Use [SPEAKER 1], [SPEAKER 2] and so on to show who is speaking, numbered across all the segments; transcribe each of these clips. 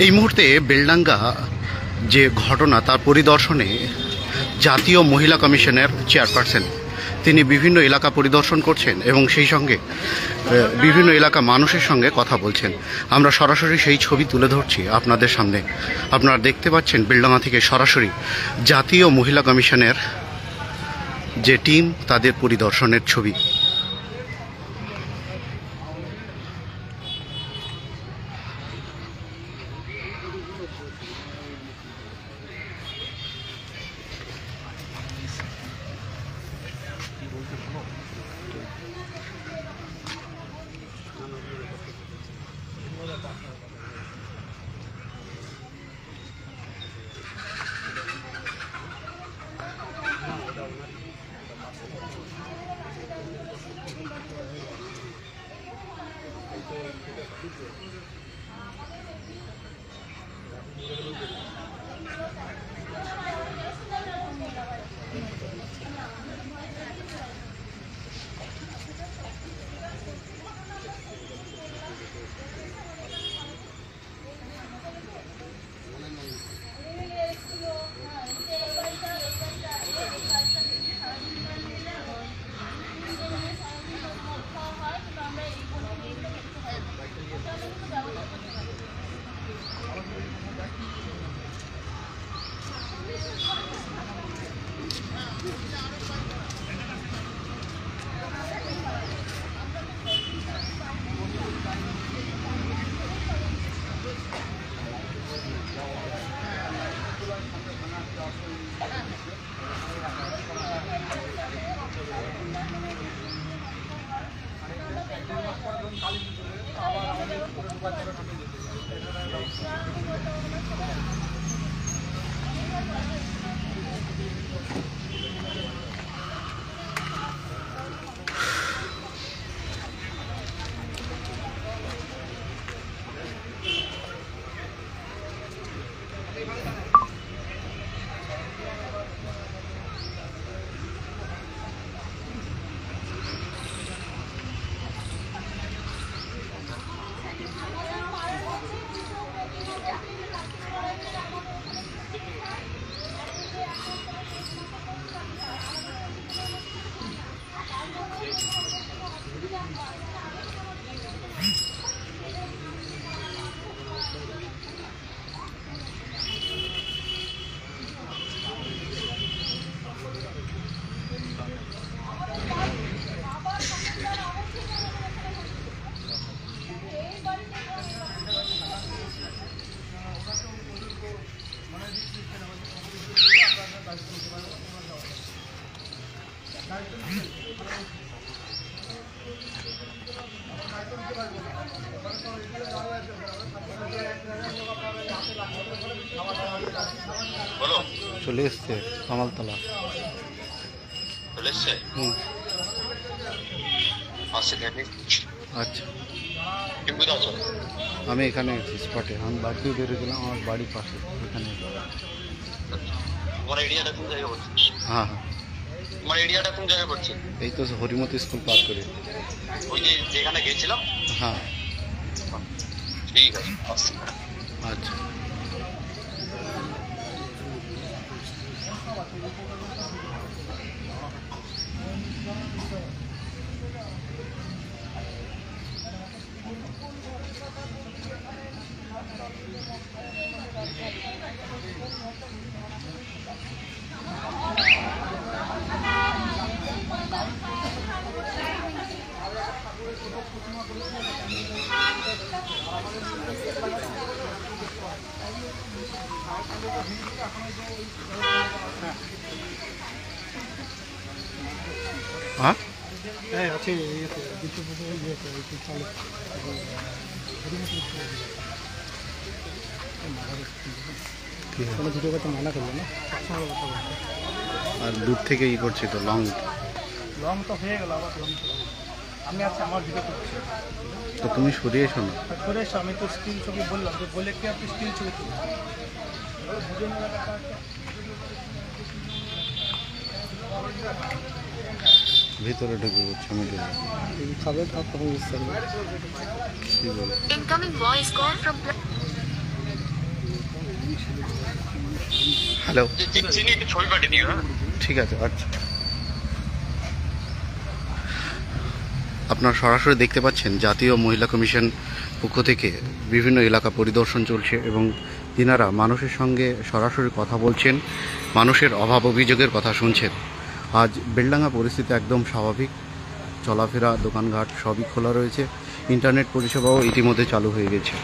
[SPEAKER 1] এই মুহূর্তে বেলডাঙ্গা যে ঘটনা তার পরিদর্শনে জাতীয় মহিলা কমিশনের চেয়ারপারসন তিনি বিভিন্ন এলাকা পরিদর্শন করছেন এবং সেই সঙ্গে বিভিন্ন এলাকা মানুষের সঙ্গে কথা বলছেন। আমরা সরাসরি সেই ছবি তুলে ধরছি আপনাদের সামনে। আপনারা দেখতে পাচ্ছেন বেলডাঙ্গা থেকে সরাসরি জাতীয় মহিলা কমিশনের যে টিম তাদের পরিদর্শনের ছবি। চলে এসছে কামালতলা চলে এসছে। আচ্ছা আমি এখানে স্পটে আমি বাড়ি থেকে বেরোছিলাম, আমার বাড়ির পাশে এখানে। হ্যাঁ হ্যাঁ
[SPEAKER 2] আমার এরিয়াটা কোন জায়গায় পড়ছে?
[SPEAKER 1] এই তো হরিমতি স্কুল পার করে
[SPEAKER 2] ওই যে যেখানে গেছিলাম।
[SPEAKER 1] হ্যাঁ
[SPEAKER 2] ঠিক আছে।
[SPEAKER 1] আচ্ছা হ্যাঁ
[SPEAKER 3] আছে কোনো ভিডিও করতে মানা করলো না,
[SPEAKER 1] আর দূর থেকে ই করছি তো লং
[SPEAKER 3] তো হয়ে গেল। আবার লং আমি আছি, আমার ভিডিও করছি
[SPEAKER 1] তো তুমি সরিয়ে এসো না।
[SPEAKER 3] সরে এসো, আমি তো স্টিল ছবি বললাম যে বলে কি আপনি স্টিল ছবি তুলুন।
[SPEAKER 1] ভিতরে ঢুকে পড়ছে মিডিল
[SPEAKER 3] খাবে তখন বুঝতে পারবে।
[SPEAKER 1] কি বলে
[SPEAKER 4] Incoming voice call from
[SPEAKER 1] hello,
[SPEAKER 2] চিনি একটু ছবি পাঠিয়ে দিও। হ্যাঁ
[SPEAKER 1] ঠিক আছে। আচ্ছা, আপনারা সরাসরি দেখতে পাচ্ছেন জাতীয় মহিলা কমিশন পক্ষ থেকে বিভিন্ন এলাকা পরিদর্শন চলছে এবং তিনারা মানুষের সঙ্গে সরাসরি কথা বলছেন, মানুষের অভাব অভিযোগের কথা শুনছেন। আজ বেলডাঙ্গা পরিস্থিতি একদম স্বাভাবিক, চলাফেরা দোকানঘাট সবই খোলা রয়েছে, ইন্টারনেট পরিষেবাও ইতিমধ্যে চালু হয়ে গেছে।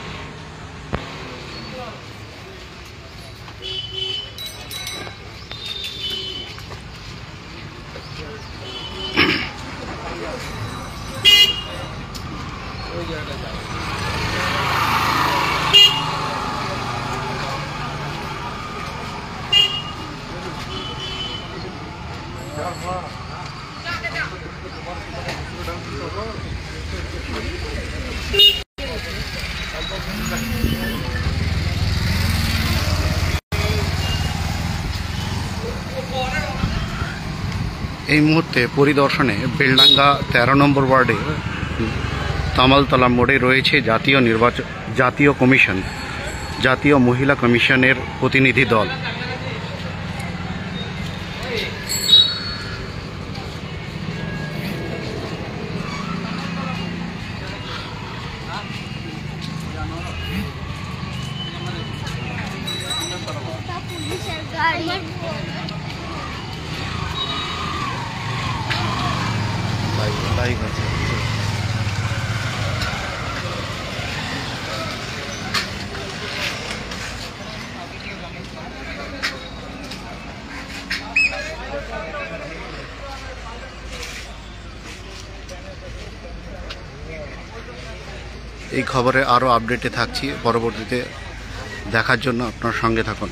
[SPEAKER 1] এই মুহূর্তে পরিদর্শনে বেলডাঙ্গা 13 নম্বর ওয়ার্ডে তামালতলা মোড়ে রয়েছে জাতীয় মহিলা কমিশনের প্রতিনিধি দল।
[SPEAKER 4] পুলিশের গাড়ি
[SPEAKER 1] লাইভ আছে। এই খবরে আরও আপডেটে থাকছি, পরবর্তীতে দেখার জন্য আপনার সঙ্গে থাকুন।